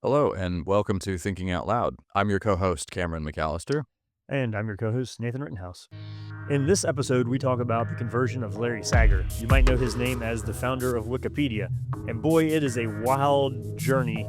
Hello, and welcome to Thinking Out Loud. I'm your co-host, Cameron McAllister. And I'm your co host, Nathan Rittenhouse. In this episode, we talk about the conversion of Larry Sager. You might know his name as the founder of Wikipedia. And boy, it is a wild journey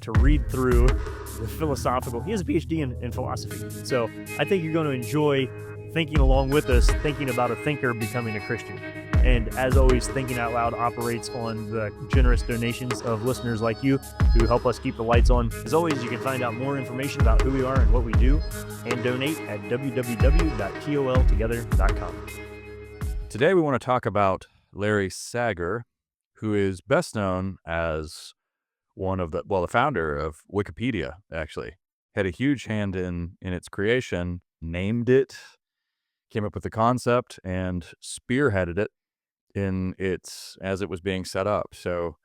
to read through the philosophical. He has a PhD in philosophy. So I think you're going to enjoy thinking along with us, thinking about a thinker becoming a Christian. And as always, Thinking Out Loud operates on the generous donations of listeners like you who help us keep the lights on. As always, you can find out more information about who we are and what we do and donate at www.toltogether.com. Today we want to talk about Larry Sager, who is best known as the founder of Wikipedia, actually. Had a huge hand in its creation, named it, came up with the concept, and spearheaded it as it was being set up. So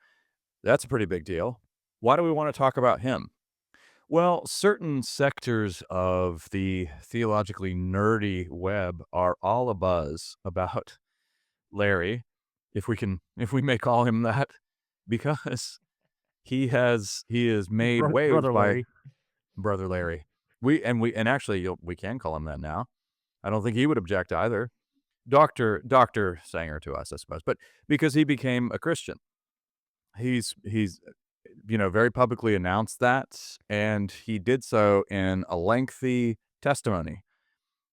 that's a pretty big deal. Why do we want to talk about him? Well, certain sectors of the theologically nerdy web are all abuzz about Larry, if we may call him that, because he has made waves Brother by Larry. Brother Larry. We can call him that now. I don't think he would object either. Doctor Sanger to us, I suppose, but because he became a Christian, he's very publicly announced that, and he did so in a lengthy testimony,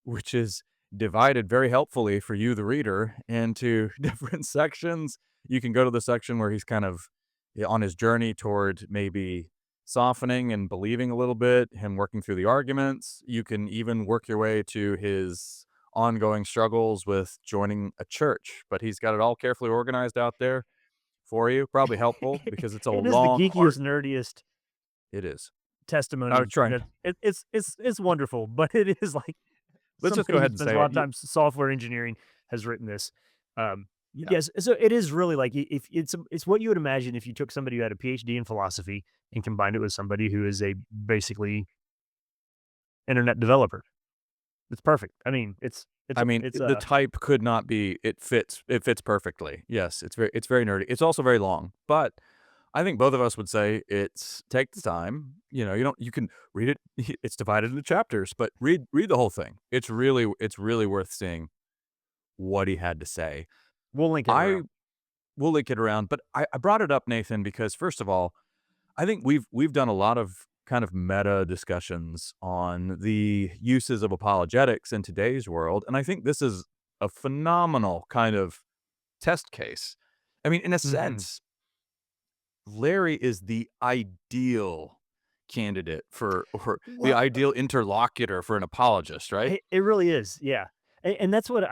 which is divided very helpfully for you, the reader, into different sections. You can go to the section where he's kind of on his journey toward maybe softening and believing a little bit, him working through the arguments. You can even work your way to his ongoing struggles with joining a church, but he's got it all carefully organized out there for you. Probably helpful because it's a It is the long, hard. geekiest, nerdiest It is. I was testimony. trying. It's wonderful, but it is like Let's just go somebody who ahead and spends a say lot it. of time software engineering has written this. Yeah. Yes, so it is really like if it's what you would imagine if you took somebody who had a PhD in philosophy and combined it with somebody who is a basically internet developer. It's perfect. I mean, I mean, the type could not be. It fits perfectly. Yes, it's very nerdy. It's also very long, but I think both of us would say take the time. You can read it. It's divided into chapters, but read the whole thing. It's really worth seeing what he had to say. we'll link it I around. will link it around, but I brought it up, Nathan, because first of all, I think we've done a lot of kind of meta discussions on the uses of apologetics in today's world, and I think this is a phenomenal kind of test case. I mean, in a Mhm. sense, Larry is the ideal candidate or the Well, ideal interlocutor for an apologist, right? it really is, yeah, and that's what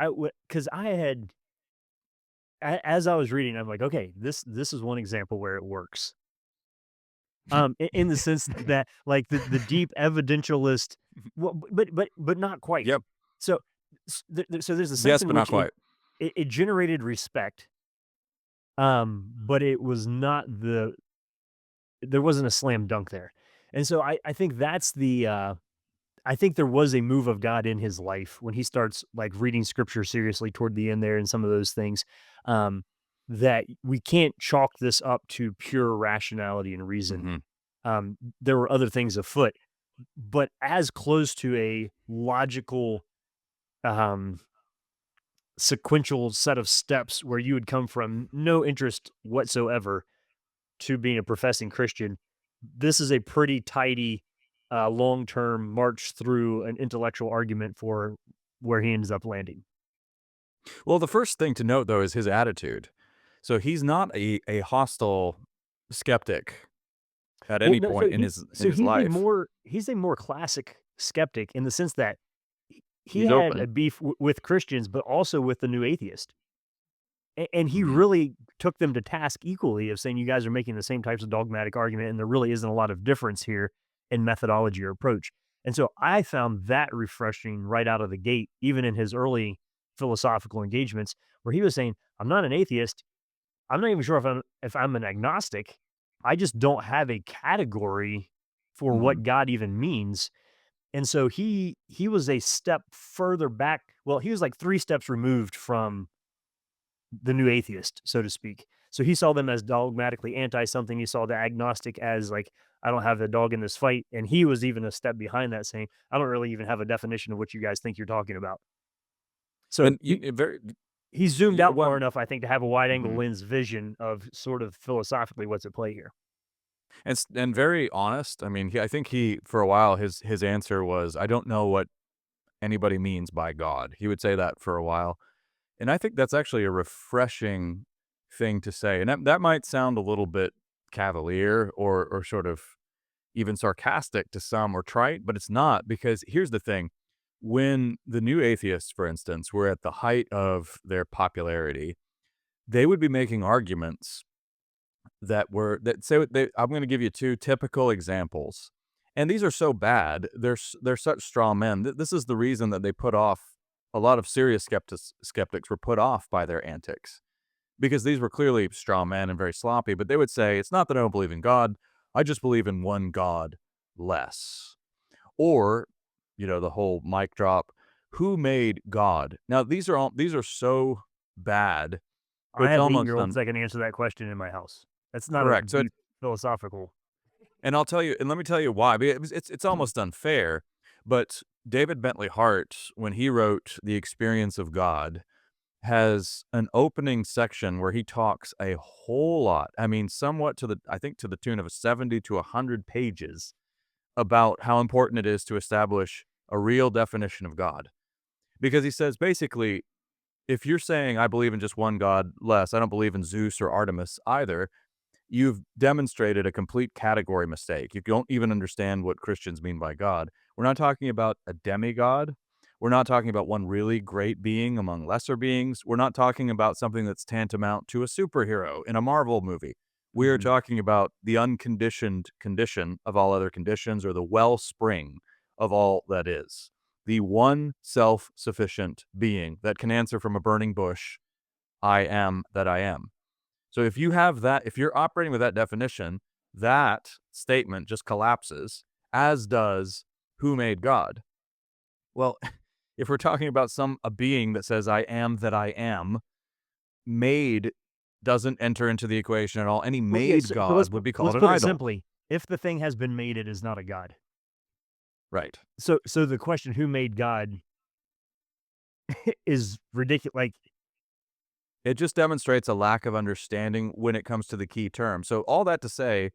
because I had as I was reading, I'm like, okay, this is one example where it works. In the sense that like the deep evidentialist, well, but not quite. Yep. So so there's a sense Yes, in but not which quite. it generated respect, but it was not there wasn't a slam dunk there, and so I think that's I think there was a move of God in his life when he starts like reading scripture seriously toward the end there and some of those things. Um, that we can't chalk this up to pure rationality and reason. Mhm. There were other things afoot, but as close to a logical, um, sequential set of steps where you would come from no interest whatsoever to being a professing Christian, this is a pretty tidy, long-term march through an intellectual argument for where he ends up landing. Well, the first thing to note, though, is his attitude. So he's not a hostile skeptic at Well, any no, point in his life. he's a more classic skeptic in the sense that he He's had a open. beef with Christians, but also with the new atheist. And he Mhm. really took them to task equally of saying, "You guys are making the same types of dogmatic argument, and there really isn't a lot of difference here in methodology or approach." And so I found that refreshing right out of the gate, even in his early philosophical engagements, where he was saying, "I'm not an atheist. I'm not even sure if I'm an agnostic. I just don't have a category for Mhm. what God even means." And so he was a step further back. Well, he was like 3 steps removed from the new atheist, so to speak. So he saw them as dogmatically anti something. He saw the agnostic as like, I don't have the dog in this fight. And he was even a step behind that, saying, I don't really even have a definition of what you guys think you're talking about. So And you very he zoomed out far one enough, I think, to have a wide angle mhm. lens vision of sort of philosophically what's at play here. And very honest. I mean, I think he for a while his answer was, "I don't know what anybody means by God." He would say that for a while, and I think that's actually a refreshing thing to say, and that might sound a little bit cavalier or sort of even sarcastic to some or trite, but it's not, because here's the thing. When the new atheists, for instance, were at the height of their popularity, they would be making arguments that say they I'm gonna give you 2 typical examples, and these are so bad, they're such straw men. This is the reason that they put off a lot of serious skeptics were put off by their antics, because these were clearly straw men and very sloppy, but they would say, "It's not that I don't believe in God, I just believe in one God less." Or, the whole mic drop, "Who made God?" Now these are so bad, but I it's have almost 8-year-olds that can answer that question in my house. That's not a correct. deep philosophical. And I'll tell you, and let me tell you why. Because it's almost unfair, but David Bentley Hart, when he wrote The Experience of God, has an opening section where he talks a whole lot. I mean, somewhat I think to the tune of 70 to 100 pages about how important it is to establish a real definition of God. Because he says basically, if you're saying I believe in just one God less, I don't believe in Zeus or Artemis either, you've demonstrated a complete category mistake. You don't even understand what Christians mean by God. We're not talking about a demigod. We're not talking about one really great being among lesser beings. We're not talking about something that's tantamount to a superhero in a Marvel movie. We are Mhm. talking about the unconditioned condition of all other conditions, or the wellspring of all that is. The one self sufficient being that can answer from a burning bush, I am that I am. So if you're operating with that definition, that statement just collapses, as does who made God. Well, if we're talking about a being that says I am that I am, made doesn't enter into the equation at all. Any Well, yeah, made so let's God put would be let's called an put it idol. simply. If the thing has been made, it is not a god. Right. So the question, "Who made God?" is ridiculous. Like, It just demonstrates a lack of understanding when it comes to the key term. So all that to say,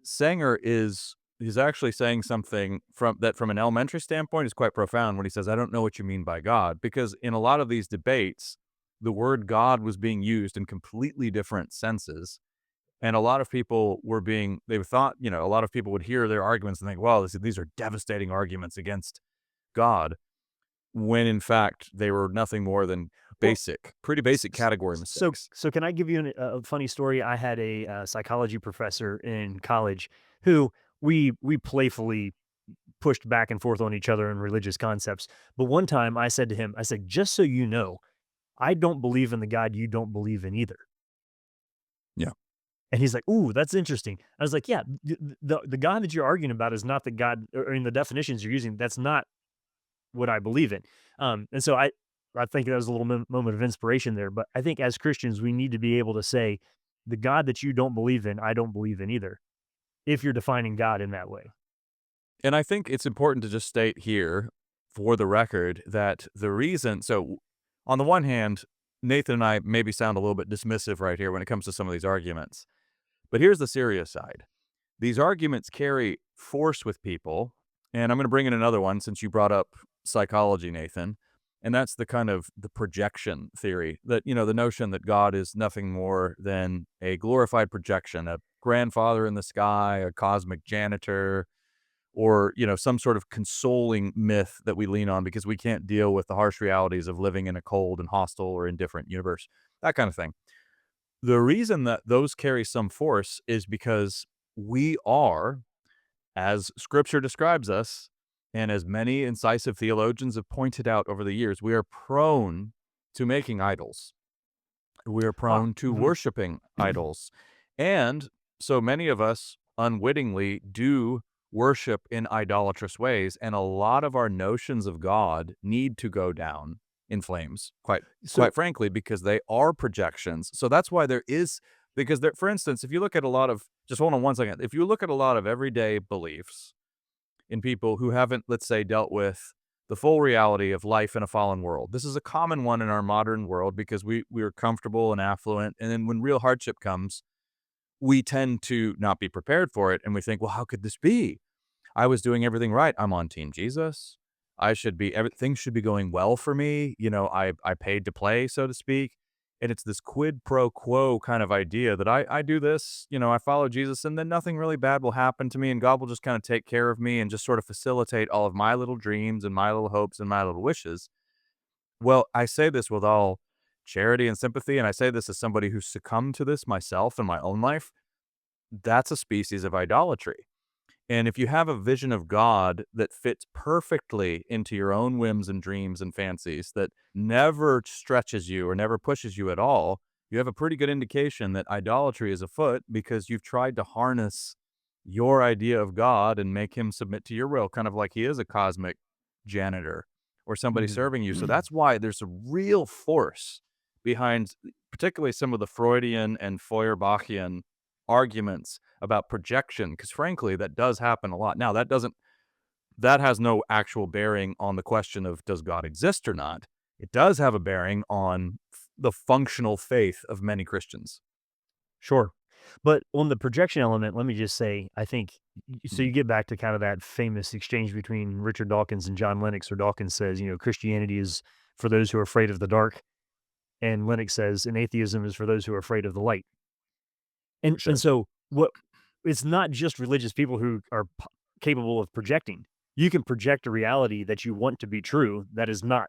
Sanger is he's actually saying something from an elementary standpoint is quite profound when he says, "I don't know what you mean by God," because in a lot of these debates, the word God was being used in completely different senses, and a lot of people they thought, a lot of people would hear their arguments and think, "Well, these are devastating arguments against God," when in fact they were nothing more than well, pretty basic category mistakes. so can I give you a funny story? I had a psychology professor in college who we playfully pushed back and forth on each other in religious concepts. But one time I said to him, I said, "Just so you know, I don't believe in the God you don't believe in either." Yeah. And he's like, "Ooh, that's interesting." I was like, "Yeah, the God that you're arguing about is not the God, or in the definitions you're using, that's not what I believe in." And so I think that was a little moment of inspiration there. But I think as Christians, we need to be able to say, the God that you don't believe in, I don't believe in either, if you're defining God in that way. And I think it's important to just state here, for the record, that the reason on the one hand, Nathan and I maybe sound a little bit dismissive right here when it comes to some of these arguments. But here's the serious side. These arguments carry force with people, and I'm gonna bring in another one since you brought up psychology, Nathan, and that's the kind of the projection theory that, the notion that God is nothing more than a glorified projection, a grandfather in the sky, a cosmic janitor, or some sort of consoling myth that we lean on because we can't deal with the harsh realities of living in a cold and hostile or indifferent universe, that kind of thing. The reason that those carry some force is because we are, as scripture describes us, and as many incisive theologians have pointed out over the years, we are prone to making idols. We are Ah, prone to mhm. worshiping idols. And so many of us unwittingly do worship in idolatrous ways. And a lot of our notions of God need to go down in flames, quite So quite frankly, because they are projections. So that's why there is because there, for instance, if you look at a lot of just hold on one second. If you look at a lot of everyday beliefs in people who haven't, let's say, dealt with the full reality of life in a fallen world. This is a common one in our modern world because we're comfortable and affluent, and then when real hardship comes, we tend to not be prepared for it, and we think, "Well, how could this be? I was doing everything right. I'm on team Jesus. I should be everything should be going well for me. You know, I paid to play, so to speak." And it's this quid pro quo kind of idea that I do this, you know, I follow Jesus and then nothing really bad will happen to me and God will just kind of take care of me and just sort of facilitate all of my little dreams and my little hopes and my little wishes. Well, I say this with all charity and sympathy, and I say this as somebody who's succumbed to this myself in my own life. That's a species of idolatry. And if you have a vision of God that fits perfectly into your own whims and dreams and fancies, that never stretches you or never pushes you at all, you have a pretty good indication that idolatry is afoot because you've tried to harness your idea of God and make him submit to your will, kind of like he is a cosmic janitor or somebody mhm. serving you. So that's why there's a real force behind particularly some of the Freudian and Feuerbachian arguments about projection, because frankly, that does happen a lot. Now, that has no actual bearing on the question of does God exist or not. It does have a bearing on the functional faith of many Christians. Sure. But on the projection element, let me just say, I think so Mm, you get back to kind of that famous exchange between Richard Dawkins and John Lennox, where Dawkins says, Christianity is for those who are afraid of the dark, and Lennox says, and atheism is for those who are afraid of the light. And sure. so what it's not just religious people who are capable of projecting. You can project a reality that you want to be true that is not.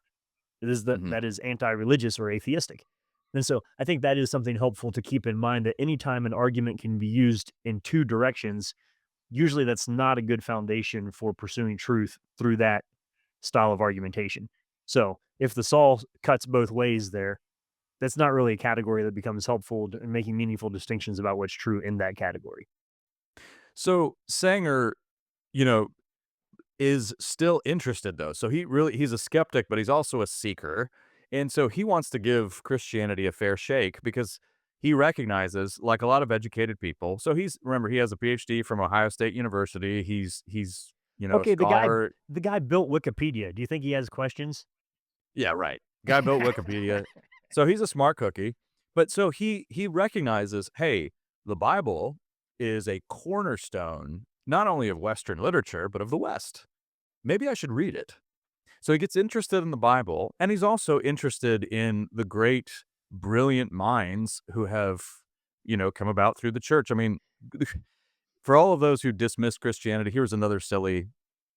Mhm. That is anti-religious or atheistic. And so I think that is something helpful to keep in mind that anytime an argument can be used in two directions, usually that's not a good foundation for pursuing truth through that style of argumentation. So if the saw cuts both ways there, that's not really a category that becomes helpful in making meaningful distinctions about what's true in that category. So Sanger, you know, is still interested though. So he's a skeptic, but he's also a seeker. And so he wants to give Christianity a fair shake because he recognizes, like a lot of educated people. So remember, he has a PhD from Ohio State University. He's, a Okay, scholar. the guy built Wikipedia. Do you think he has questions? Yeah, right. Guy built Wikipedia. So he's a smart cookie. But so he recognizes, hey, the Bible is a cornerstone not only of Western literature, but of the West. Maybe I should read it. So he gets interested in the Bible, and he's also interested in the great, brilliant minds who have, come about through the church. I mean, for all of those who dismiss Christianity, here's another silly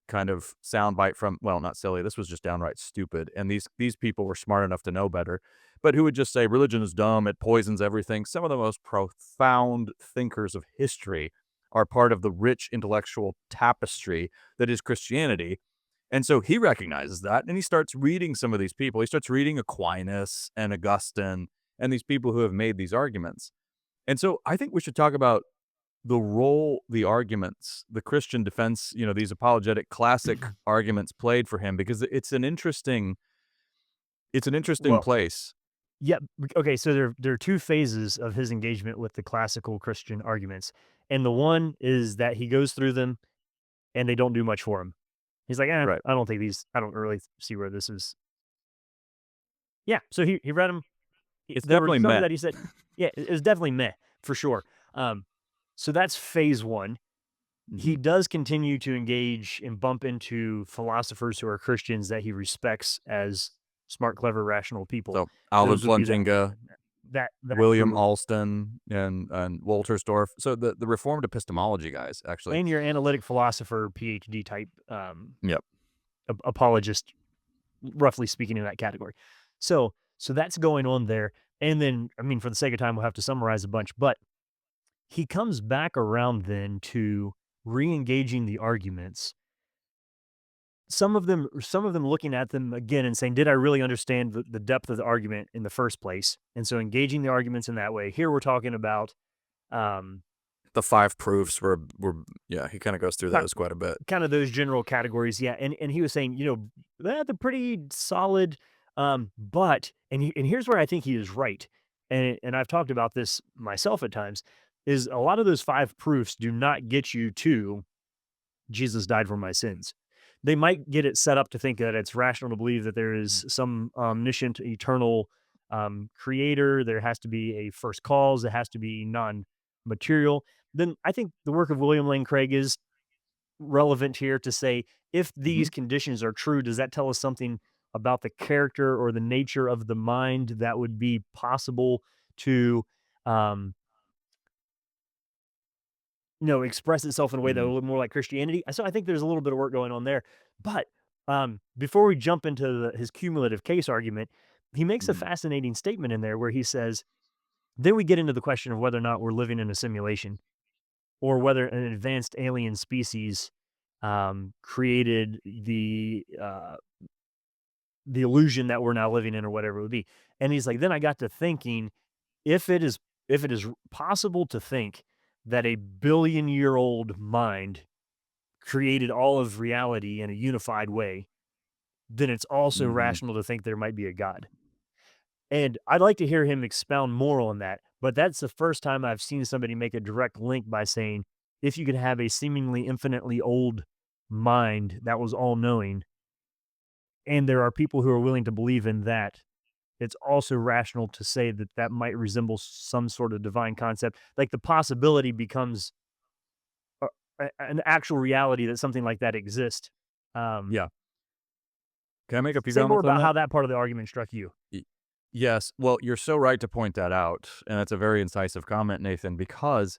kind of soundbite from well, not silly. This was just downright stupid, and these people were smart enough to know better, but who would just say religion is dumb, it poisons everything. Some of the most profound thinkers of history are part of the rich intellectual tapestry that is Christianity. And so he recognizes that and he starts reading some of these people. He starts reading Aquinas and Augustine and these people who have made these arguments. And so I think we should talk about the role the arguments, the Christian defense, these apologetic classic arguments played for him because it's an interesting Well, place. yeah. Okay. So there are two phases of his engagement with the classical Christian arguments, and the one is that he goes through them and they don't do much for him. He's like, Right. I don't think these. I don't really see where this is. Yeah. So he read them. It's There were definitely some met. that he said, yeah, it was definitely meh for sure. So that's phase one. He Mhm. does continue to engage and bump into philosophers who are Christians that he respects as smart, clever, rational people. So, Alvin Those would be Plantinga, that William group. Alston, and Wolterstorff. So the Reformed epistemology guys, actually. And your analytic philosopher, PhD type Yep. apologist, roughly speaking, in that category. So that's going on there. And then, I mean, for the sake of time, we'll have to summarize a bunch, but he comes back around then to re-engaging the arguments. Some of them looking at them again and saying, "Did I really understand the depth of the argument in the first place?" And so engaging the arguments in that way. Here we're talking about um, The 5 proofs were yeah, he kinda goes through those quite a bit. kind of those general categories, yeah. And he was saying, they're pretty solid. But here's where I think he is right, and I've talked about this myself at times, is a lot of those 5 proofs do not get you to Jesus died for my sins. They might get it set up to think that it's rational to believe that there is some omniscient, eternal creator. There has to be a first cause. It has to be non-material. Then I think the work of William Lane Craig is relevant here to say, if Hmm. these conditions are true, does that tell us something about the character or the nature of the mind that would be possible to um, express itself in a way that Mm, would look more like Christianity. So I think there's a little bit of work going on there. But before we jump into his cumulative case argument, he makes a mm, fascinating statement in there where he says, then we get into the question of whether or not we're living in a simulation or whether an advanced alien species created the illusion that we're now living in or whatever it would be. And he's like, then I got to thinking, if it is if it is possible to think that a billion-year-old mind created all of reality in a unified way, then it's also mm, rational to think there might be a God. And I'd like to hear him expound more on that, but that's the first time I've seen somebody make a direct link by saying, if you could have a seemingly infinitely old mind that was all knowing, and there are people who are willing to believe in that, it's also rational to say that that might resemble some sort of divine concept. Like the possibility becomes an actual reality that something like that exists. Um, yeah. Can I make a few Say more comments on about that? how that part of the argument struck you. Y- Yes. Well, you're so right to point that out, and that's a very incisive comment, Nathan, because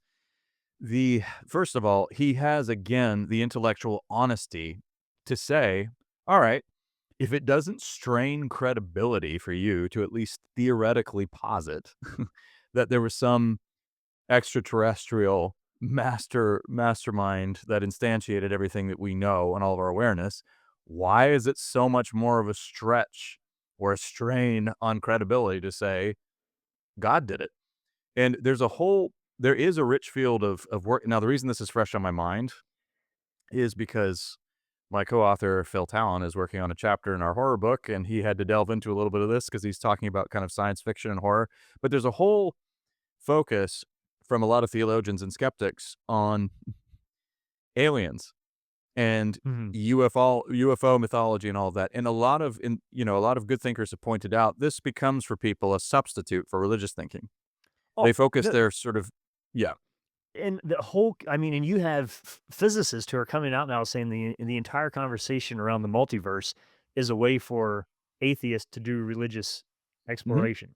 the first of all, he has again the intellectual honesty to say, all right, if it doesn't strain credibility for you to at least theoretically posit that there was some extraterrestrial mastermind that instantiated everything that we know and all of our awareness, why is it so much more of a stretch or a strain on credibility to say God did it? And there is a rich field of work. Now, the reason this is fresh on my mind is because my co-author Phil Talon is working on a chapter in our horror book, and he had to delve into a little bit of this because he's talking about kind of science fiction and horror. But there's a whole focus from a lot of theologians and skeptics on aliens and Mhm. UFO mythology and all of that. And a lot of good thinkers have pointed out this becomes for people a substitute for religious thinking. Oh, They focus the their sort of yeah. and the whole I mean, and you have physicists who are coming out now saying the entire conversation around the multiverse is a way for atheists to do religious Mhm. exploration.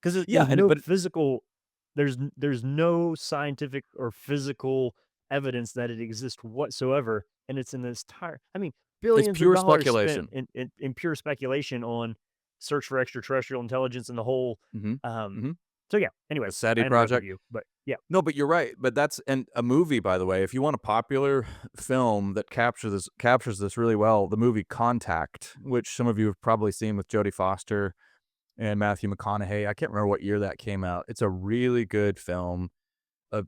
'Cause Yeah, there's and no but physical there's no scientific or physical evidence that it exists whatsoever, and it's in this entire I mean, it's billions of pure dollars spent speculation. in pure speculation on search for extraterrestrial intelligence and the whole, Mhm. um Mhm. so yeah, The anyways, SETI I interrupted project. you, but yeah. No, but you're right. But that's and a movie, by the way, if you want a popular film that captures this really well, the movie Contact, which some of you have probably seen with Jodie Foster and Matthew McConaughey. I can't remember what year that came out. It's a really good film.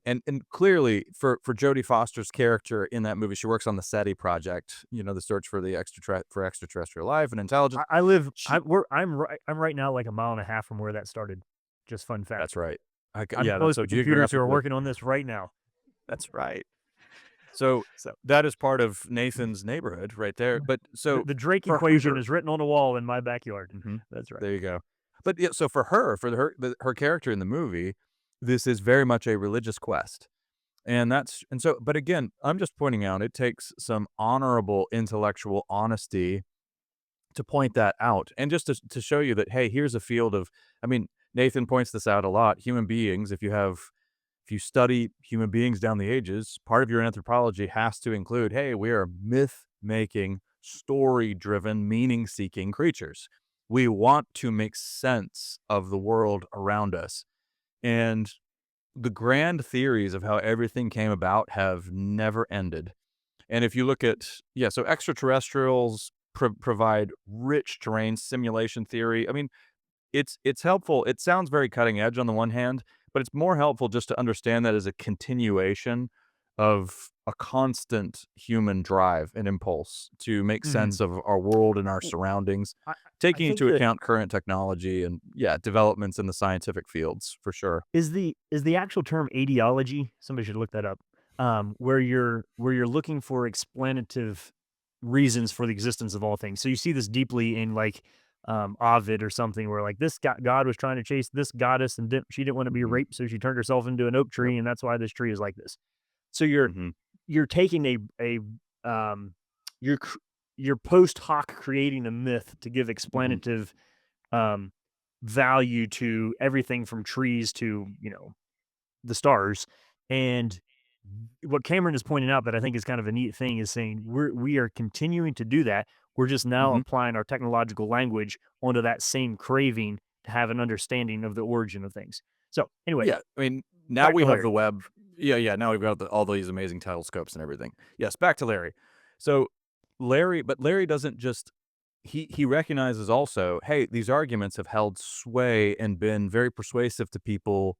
And clearly for Jodie Foster's character in that movie, she works on the SETI project, the search for the extraterrestrial life and intelligence. I live She I'm right now like a mile and a half from where that started. Just fun fact. That's right. I'm Yeah, that's close so to computers who are geographically. working on this right now. That's right. So So, that is part of Nathan's neighborhood right there. But the so the Drake for equation her, is written on a wall in my backyard. mhm, That's right. there you go. But yeah, so for her character in the movie, this is very much a religious quest. But again, I'm just pointing out it takes some honorable intellectual honesty to point that out and just to show you that, hey, here's a field of, I mean, Nathan points this out a lot. Human beings, if you study human beings down the ages, part of your anthropology has to include, hey, we are myth making, story driven, meaning seeking creatures. We want to make sense of the world around us. And the grand theories of how everything came about have never ended. And if you look at, yeah, so extraterrestrials provide rich terrain simulation theory. I mean, it's helpful. It sounds very cutting edge on the one hand, but it's more helpful just to understand that as a continuation of a constant human drive and impulse to make Mhm. sense of our world and our Well, surroundings, I I taking think into that account current technology and, yeah, developments in the scientific fields, for sure. is the actual term etiology, somebody should look that up, where you're looking for explanative reasons for the existence of all things. So you see this deeply in like Ovid or something where like this god was trying to chase this goddess and she didn't want to be Mhm. raped, so she turned herself into an oak Yep. tree, and that's why this tree is like this. So you're Mhm. you're taking a um you're cr- you're post hoc creating a myth to give Mhm. explanative um value to everything from trees to, the stars. And what Cameron is pointing out that I think is kind of a neat thing is saying we are continuing to do that. We're just now Mhm. applying our technological language onto that same craving to have an understanding of the origin of things. So anyway, Yeah, I mean, now back we to have the Larry. web. Yeah, yeah, now we've got all these amazing telescopes and everything. Yes, back to Larry. So, Larry doesn't just he recognizes also, hey, these arguments have held sway and been very persuasive to people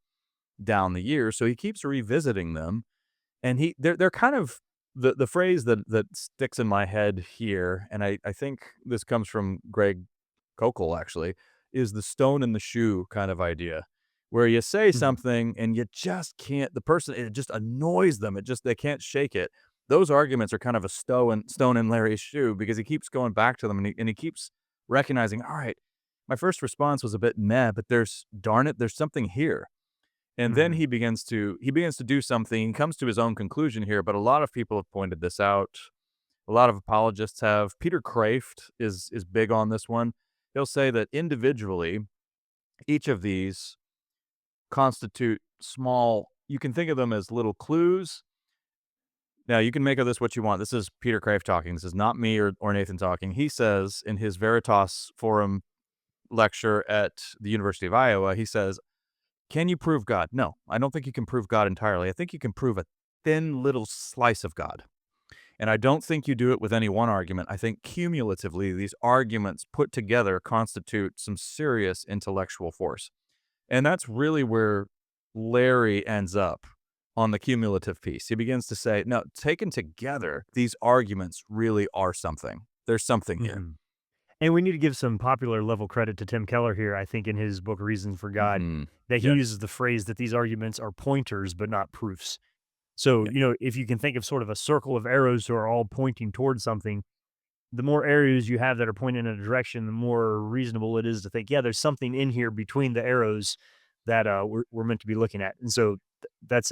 down the years, so he keeps revisiting them, and they're kind of the phrase that sticks in my head here, and I think this comes from Greg Kokel actually, is the stone in the shoe kind of idea, where you say Mhm, something and you just can't the person it just annoys them, it just they can't shake it. Those arguments are kind of a stone in Larry's shoe because he keeps going back to them and he keeps recognizing, "All right, my first response was a bit meh, but darn it, there's something here." And then mhm, he begins to do something, he comes to his own conclusion here, but a lot of people have pointed this out. A lot of apologists have. Peter Kraft is big on this one. He'll say that individually, each of these constitute small you can think of them as little clues. Now, you can make of this what you want. This is Peter Kraft talking. This is not me or Nathan talking. He says in his Veritas Forum lecture at the University of Iowa, he says, "Can you prove God? No, I don't think you can prove God entirely. I think you can prove a thin little slice of God. And I don't think you do it with any one argument. I think cumulatively, these arguments put together constitute some serious intellectual force." And that's really where Larry ends up on the cumulative piece. He begins to say, no, taken together, these arguments really are something. There's something here. mhm. And we need to give some popular level credit to Tim Keller here, I think in his book Reasons for God, Hmm. that he Yes. uses the phrase that these arguments are pointers but not proofs. So, Yeah. if you can think of sort of a circle of arrows who are all pointing towards something, the more arrows you have that are pointing in a direction, the more reasonable it is to think, yeah, there's something in here between the arrows that we're meant to be looking at. And so that's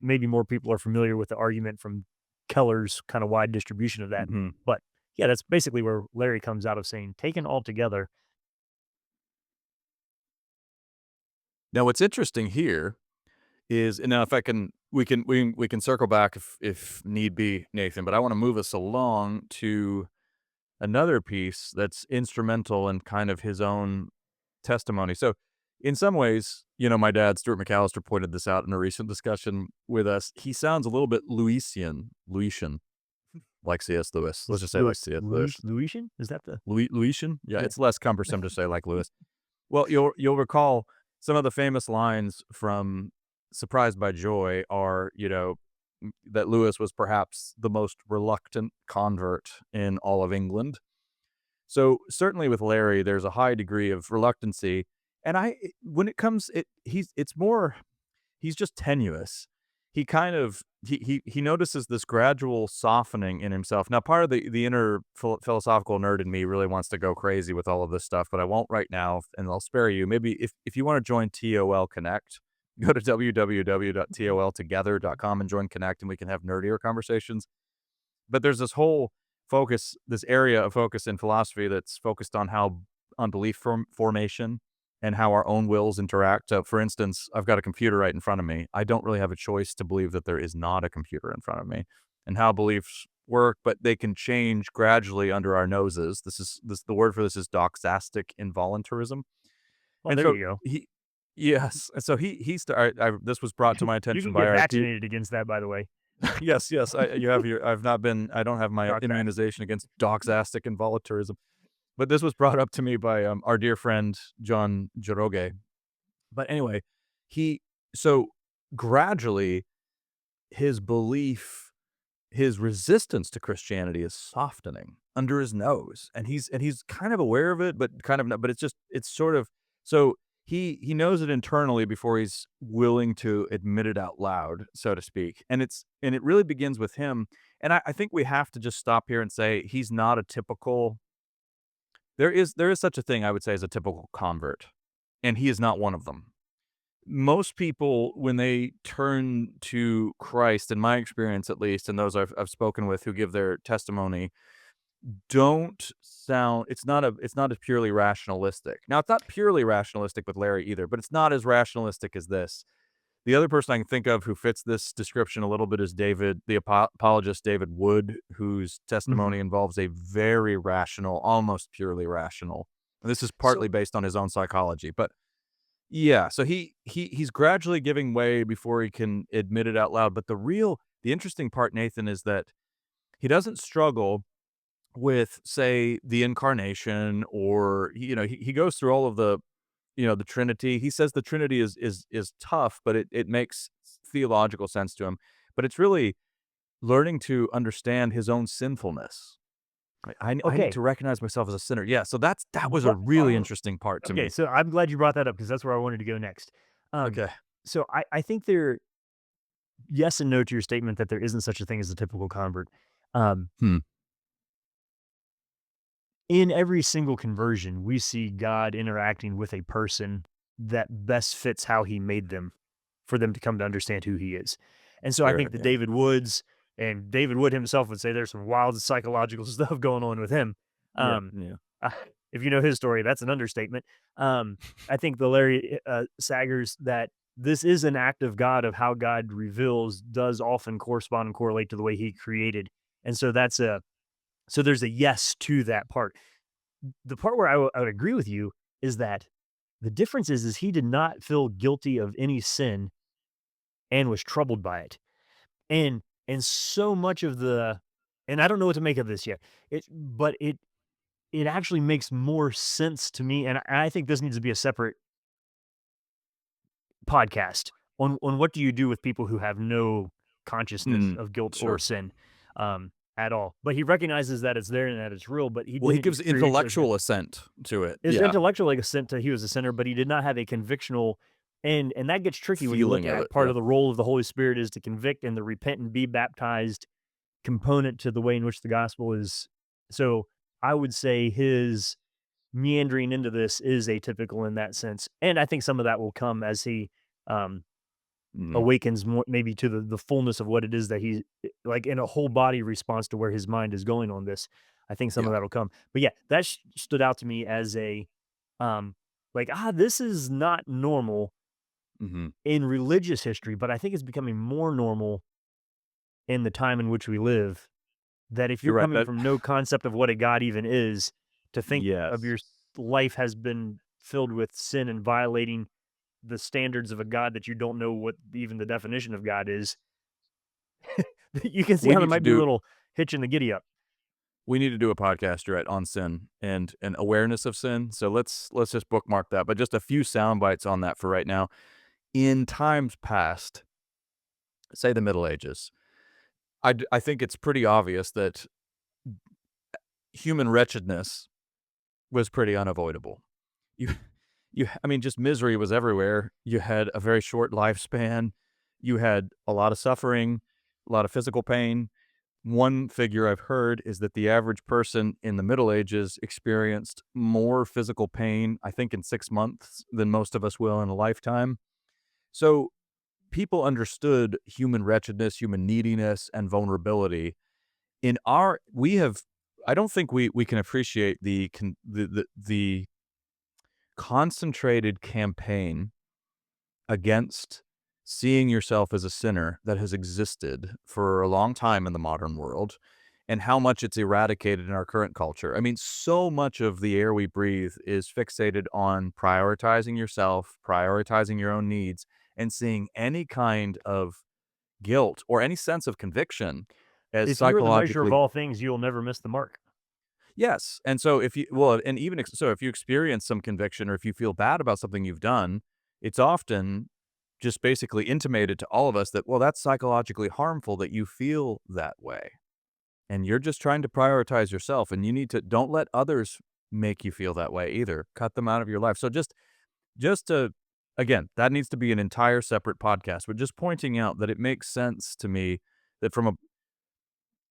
maybe more people are familiar with the argument from Keller's kind of wide distribution of that. Hmm. But yeah, that's basically where Larry comes out of saying, taken all together. Now, what's interesting here is, and now if I can, we can circle back if need be, Nathan. But I want to move us along to another piece that's instrumental in kind of his own testimony. So, in some ways, my dad, Stuart McAllister, pointed this out in a recent discussion with us. He sounds a little bit Louisian, like C.S. Lewis. Let's just say like C.S. Lewis. Louisian? Is that the Louisian? Yeah, yeah. it's less cumbersome to say like Lewis. Well, you'll recall some of the famous lines from Surprised by Joy are, that Lewis was perhaps the most reluctant convert in all of England. So certainly with Larry, there's a high degree of reluctancy, and when it comes, it's more he's just tenuous. He kind of he notices this gradual softening in himself. Now, part of the inner philosophical nerd in me really wants to go crazy with all of this stuff, but I won't right now, and I'll spare you. Maybe if you want to join TOL Connect, go to www.toltogether.com and join Connect, and we can have nerdier conversations. But there's this area of focus in philosophy that's focused on how on belief formation and how our own wills interact. For instance, I've got a computer right in front of me. I don't really have a choice to believe that there is not a computer in front of me, and how beliefs work, but they can change gradually under our noses. The word for this is doxastic involuntarism. Well, And there so you go. yes, and so this was brought to my You attention can by get our vaccinated against that, by the way. yes, yes. You have your. I've not been. I don't have my Doxastic. immunization against doxastic involuntarism. But this was brought up to me by our dear friend John Jaroge. But anyway, he so gradually his belief. his resistance to Christianity is softening under his nose, and he's kind of aware of it, but kind of not. But it's sort of so he knows it internally before he's willing to admit it out loud, so to speak. And it really begins with him. And I think we have to just stop here and say he's not a typical. There is such a thing I would say as a typical convert, and he is not one of them. Most people, when they turn to Christ, in my experience at least, and those I've spoken with who give their testimony, don't sound it's not as purely rationalistic. Now, it's not purely rationalistic with Larry either, but it's not as rationalistic as this. The other person I can think of who fits this description a little bit is David, the apologist David Wood, whose Mhm. testimony involves a very rational, almost purely rational. And this is partly So based on his own psychology, but yeah, so he's gradually giving way before he can admit it out loud. But the interesting part, Nathan, is that he doesn't struggle with, say, the incarnation, or he goes through all of the Trinity. He says the Trinity is tough, but it makes theological sense to him. But it's really learning to understand his own sinfulness. I need okay, to recognize myself as a sinner. Yeah, so that was a what really interesting part to okay, me. so I'm glad you brought that up because that's where I wanted to go next. Um, Okay. so I think there yes and no to your statement that there isn't such a thing as a typical convert. Um, Hmm. in every single conversion, we see God interacting with a person that best fits how he made them for them to come to understand who he is. And so I Sure. think that Yeah. David Woods and David Wood himself would say there's some wild psychological stuff going on with him. Yeah. Um, Yeah. uh, if you know his story, that's an understatement. I think the Larry Saggers that this is an act of God of how God reveals does often correspond and correlate to the way he created. And so so there's a yes to that part. The part where I would agree with you is that the difference is he did not feel guilty of any sin and was troubled by it. And so much of the and I don't know what to make of this yet. It actually makes more sense to me, and I think this needs to be a separate podcast on what do you do with people who have no consciousness Mm, of guilt or sure. sin, at all. But he recognizes that it's there and that it's real, but he Well, he didn't gives experientially sin. intellectual assent to it. His Yeah. intellectual assent to he was a sinner, but he did not have a convictional and that gets tricky when you look Feeling of at it. part Yeah. of the role of the Holy Spirit is to convict and the repent and be baptized component to the way in which the gospel is. So I would say his meandering into this is atypical in that sense. And I think some of that will come as he um, Mhm. awakens more maybe to the fullness of what it is that he like in a whole body response to where his mind is going on this. I think some of Yeah. that'll come. But yeah, that stood out to me as a um like this is not normal Mhm. in religious history, but I think it's becoming more normal in the time in which we live. That if you're You're right. coming That from no concept of what a God even is, to think of yes. your life has been filled with sin and violating the standards of a God that you don't know what even the definition of God is, you can see We how there need to might be a do little hitch in the giddy up. we need to do a podcast, you're right, on sin and awareness of sin. So let's just bookmark that. But just a few sound bites on that for right now. In times past, say the Middle Ages, I think it's pretty obvious that human wretchedness was pretty unavoidable. You I mean, just misery was everywhere. You had a very short lifespan. You had a lot of suffering, a lot of physical pain. One figure I've heard is that the average person in the Middle Ages experienced more physical pain, I think, in 6 months than most of us will in a lifetime. So, people understood human wretchedness, human neediness, and vulnerability. In our we have I don't think we can appreciate the concentrated campaign against seeing yourself as a sinner that has existed for a long time in the modern world, and how much it's eradicated in our current culture. I mean, so much of the air we breathe is fixated on prioritizing yourself, prioritizing your own needs, and seeing any kind of guilt or any sense of conviction as If you are the measure of psychologically. all things, you'll never miss the mark. Yes, and so if you well, and even so if you experience some conviction or if you feel bad about something you've done, it's often just basically intimated to all of us that, well, that's psychologically harmful that you feel that way. And you're just trying to prioritize yourself, and you need to don't let others make you feel that way either. Cut them out of your life. So just to again, that needs to be an entire separate podcast, but just pointing out that it makes sense to me that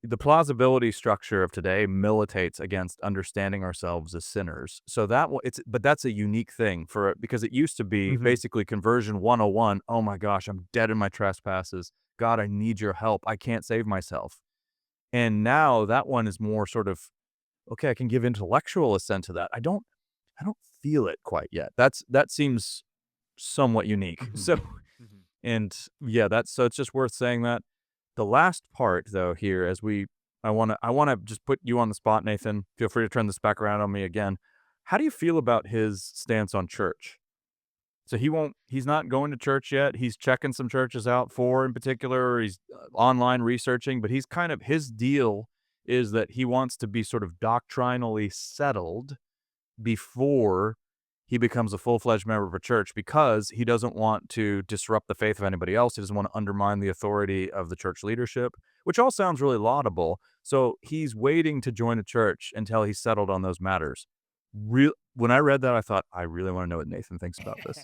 the plausibility structure of today militates against understanding ourselves as sinners. So but that's a unique thing because it used to be Hmm. basically conversion 101. Oh my gosh, I'm dead in my trespasses. God, I need your help. I can't save myself. And now that one is more sort of, okay, I can give intellectual assent to that. I don't feel it quite yet. That seems somewhat unique. Hmm. So, Hmm. and yeah, so it's just worth saying that. The last part though here I want to just put you on the spot, Nathan. Feel free to turn this back around on me again. How do you feel about his stance on church? So he's not going to church yet. He's checking some churches out in particular, or he's online researching, but his deal is that he wants to be sort of doctrinally settled before he becomes a full-fledged member of a church because he doesn't want to disrupt the faith of anybody else. He doesn't want to undermine the authority of the church leadership, which all sounds really laudable. So he's waiting to join a church until he's settled on those matters. When I read that, I thought, I really want to know what Nathan thinks about this.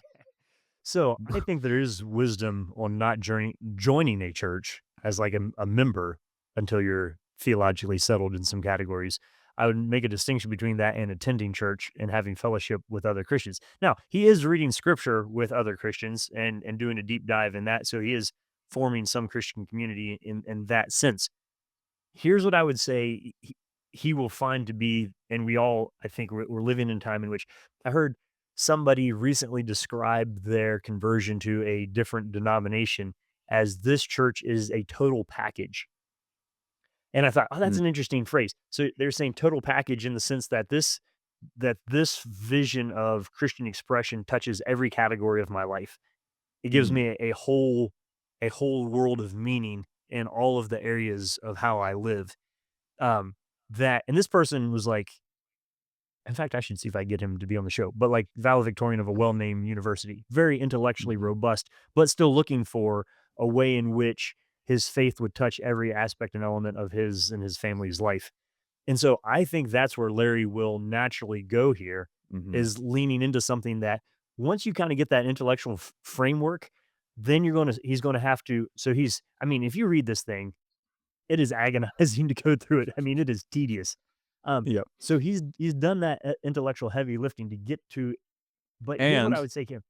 So I think there is wisdom on not joining a church as like a member until you're theologically settled in some categories. I would make a distinction between that and attending church and having fellowship with other Christians. Now, he is reading scripture with other Christians and doing a deep dive in that. So he is forming some Christian community in that sense. Here's what I would say he will find to be, and we all, I think, we're living in a time in which I heard somebody recently describe their conversion to a different denomination as this church is a total package. And I thought, oh, that's Mm, an interesting phrase. So they're saying total package in the sense that this vision of Christian expression touches every category of my life. It gives mm, me a whole world of meaning in all of the areas of how I live. Um, that and this person was like, in fact, I should see if I get him to be on the show, but like valedictorian of a well-named university, very intellectually mhm, robust, but still looking for a way in which his faith would touch every aspect and element of his and his family's life. And so I think that's where Larry will naturally go here, mhm. is leaning into something that once you kind of get that intellectual framework, then he's going to have to. So I mean, if you read this thing, it is agonizing to go through it. I mean, it is tedious. Yep. So he's done that intellectual heavy lifting to get to. But here's what I And would say, Kim.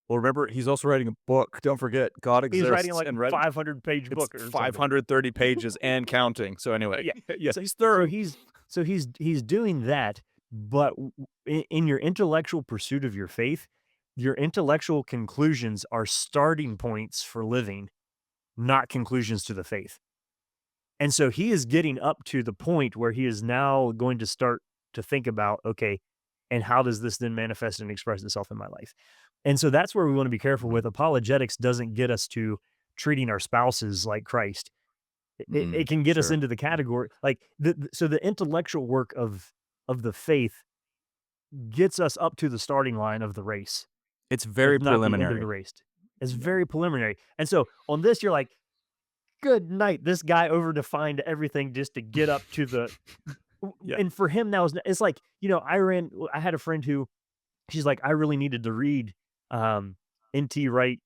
well, remember, he's also writing a book. Don't forget, God He's writing exists, like and a 500-page it's book or something. 530 pages and counting. So anyway, Yeah. yeah, So he's so thorough. he's he's doing that, but in your intellectual pursuit of your faith, your intellectual conclusions are starting points for living, not conclusions to the faith. And so he is getting up to the point where he is now going to start to think about, okay, and how does this then manifest and express itself in my life? And so that's where we want to be careful with. Apologetics doesn't get us to treating our spouses like Christ. It can get us Sure. into the category like so the intellectual work of the faith gets us up to the starting line of the race, It's if very not the end of the preliminary. race. It's Yeah. very preliminary. And so on this, you're like, good night. This guy overdefined everything just to get up to the Yeah. and for him now it's like, I had a friend who she's like, I really needed to read NT Wright,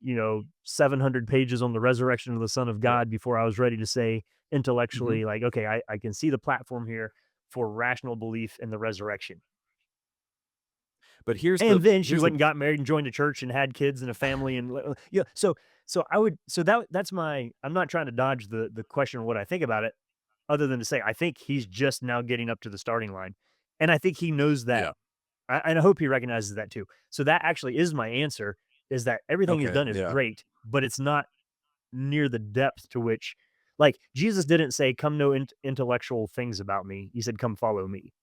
700 pages on the resurrection of the Son of Yep. God before I was ready to say Mhm. intellectually, like, okay, I can see the platform here for rational belief in the resurrection. But here's the And then she here's the went and got married and joined a church and had kids and a family and yeah. So I would so that's my I'm not trying to dodge the question of what I think about it, other than to say I think he's just now getting up to the starting line. And I think he knows that. yeah. And I hope he recognizes that too. So that actually is my answer, is that everything he's Okay. done is Yeah. great, but it's not near the depth to which like Jesus didn't say, come know intellectual things about me. He said, come follow me.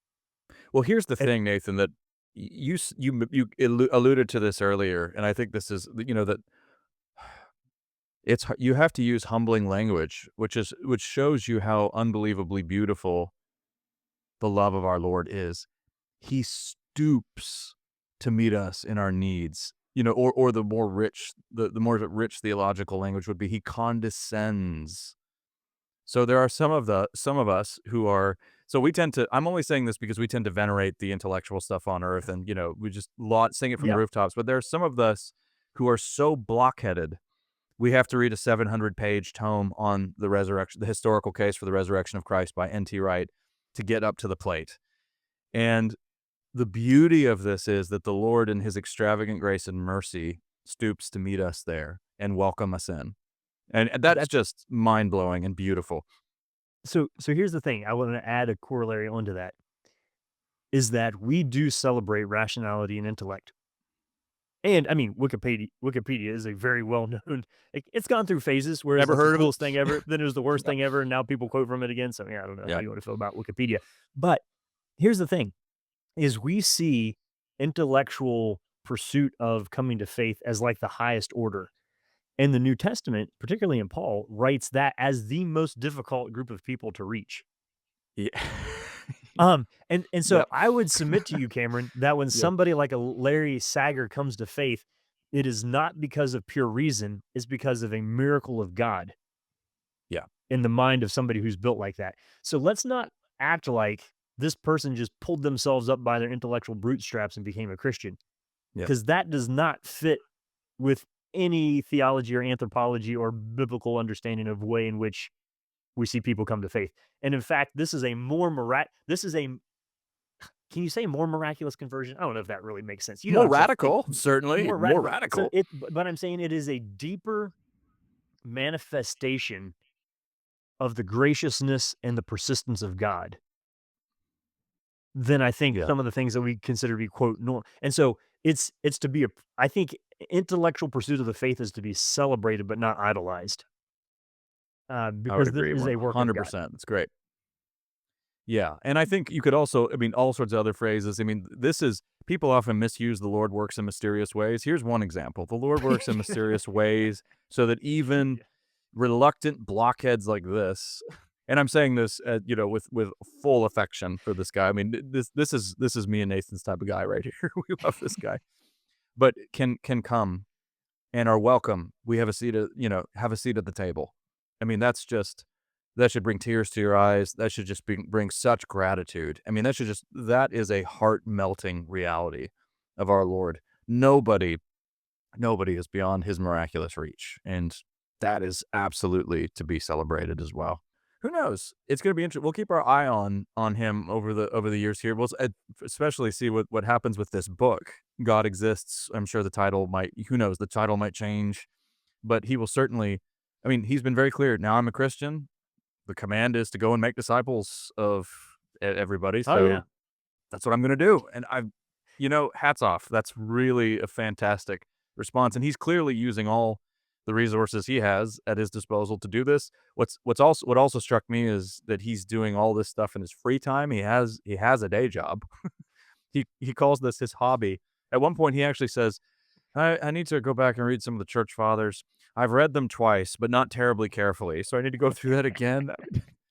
Well, here's the And thing, Nathan, that you alluded to this earlier, and I think this is, that you have to use humbling language, which shows you how unbelievably beautiful the love of our Lord is. He stoops to meet us in our needs. or the more rich, the more rich theological language would be he condescends. So there are some of us who are, so we tend to, I'm only saying this because we tend to venerate the intellectual stuff on earth, and we just sing it from the Yeah, rooftops. But there are some of us who are so blockheaded, we have to read a 700-page tome on the resurrection, the historical case for the resurrection of Christ by N.T. Wright, to get up to the plate. And the beauty of this is that the Lord, in his extravagant grace and mercy, stoops to meet us there and welcome us in. And that's that's just mind-blowing and beautiful. so here's the thing. I want to add a corollary onto that, is that we do celebrate rationality and intellect. And I mean, Wikipedia is a very well known. It's gone through phases where it's Never like the heard of it? coolest thing ever, then it was the worst Yeah. thing ever, and now people quote from it again. So yeah, I don't know how Yeah. you want to feel about Wikipedia. But here's the thing: is we see intellectual pursuit of coming to faith as like the highest order. And the New Testament, particularly in Paul, writes that as the most difficult group of people to reach. Yeah. And so Yep. I would submit to you, Cameron, that when Yep. somebody like a Larry Sager comes to faith, it is not because of pure reason, it's because of a miracle of God Yeah. in the mind of somebody who's built like that. So let's not act like this person just pulled themselves up by their intellectual bootstraps and became a Christian, Yep. because that does not fit with any theology or anthropology or biblical understanding of way in which we see people come to faith. And in fact, this is a can you say more miraculous conversion? I don't know if that really makes sense. You know what More I'm saying? Like radical, certainly, more more so radical. but I'm saying it is a deeper manifestation of the graciousness and the persistence of God than I think Yeah. some of the things that we consider to be quote norm. And so it's to be I think intellectual pursuit of the faith is to be celebrated but not idolized. I would Because this agree is a work of God. 100%. That's great. Yeah, and I think you could also, I mean, all sorts of other phrases. I mean, this is, people often misuse "the Lord works in mysterious ways." Here's one example: the Lord works in mysterious ways, so that even Yeah. reluctant blockheads like this, and I'm saying this, with full affection for this guy. I mean, this is me and Nathan's type of guy right here. We love this guy, but can come and are welcome. We have a seat at, have a seat at the table. I mean, that should bring tears to your eyes. That should just bring such gratitude. I mean, that is a heart melting reality of our Lord. Nobody is beyond his miraculous reach, and that is absolutely to be celebrated as well. Who knows? It's going to be interesting. We'll keep our eye on him over the years here. We'll especially see what happens with this book. God exists. I'm sure the title might. Who knows? The title might change, but he will certainly. I mean, he's been very clear. Now I'm a Christian. The command is to go and make disciples of everybody. Oh yeah. So that's what I'm going to do. And hats off. That's really a fantastic response. And he's clearly using all the resources he has at his disposal to do this. What also struck me is that he's doing all this stuff in his free time. He has a day job. He calls this his hobby. At one point, he actually says, I need to go back and read some of the church fathers. I've read them twice, but not terribly carefully. So I need to go through that again.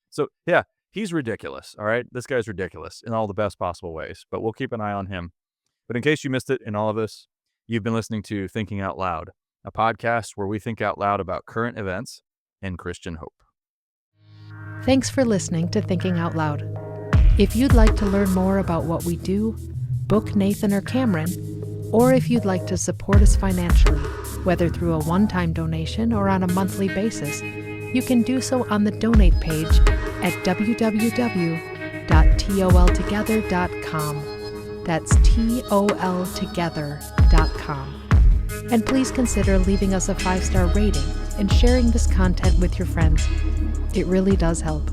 So yeah, he's ridiculous. All right. This guy's ridiculous in all the best possible ways, but we'll keep an eye on him. But in case you missed it in all of this, you've been listening to Thinking Out Loud, a podcast where we think out loud about current events and Christian hope. Thanks for listening to Thinking Out Loud. If you'd like to learn more about what we do, book Nathan or Cameron, or if you'd like to support us financially, whether through a one-time donation or on a monthly basis, you can do so on the donate page at www.toltogether.com. That's toltogether.com. And please consider leaving us a 5-star rating and sharing this content with your friends. It really does help.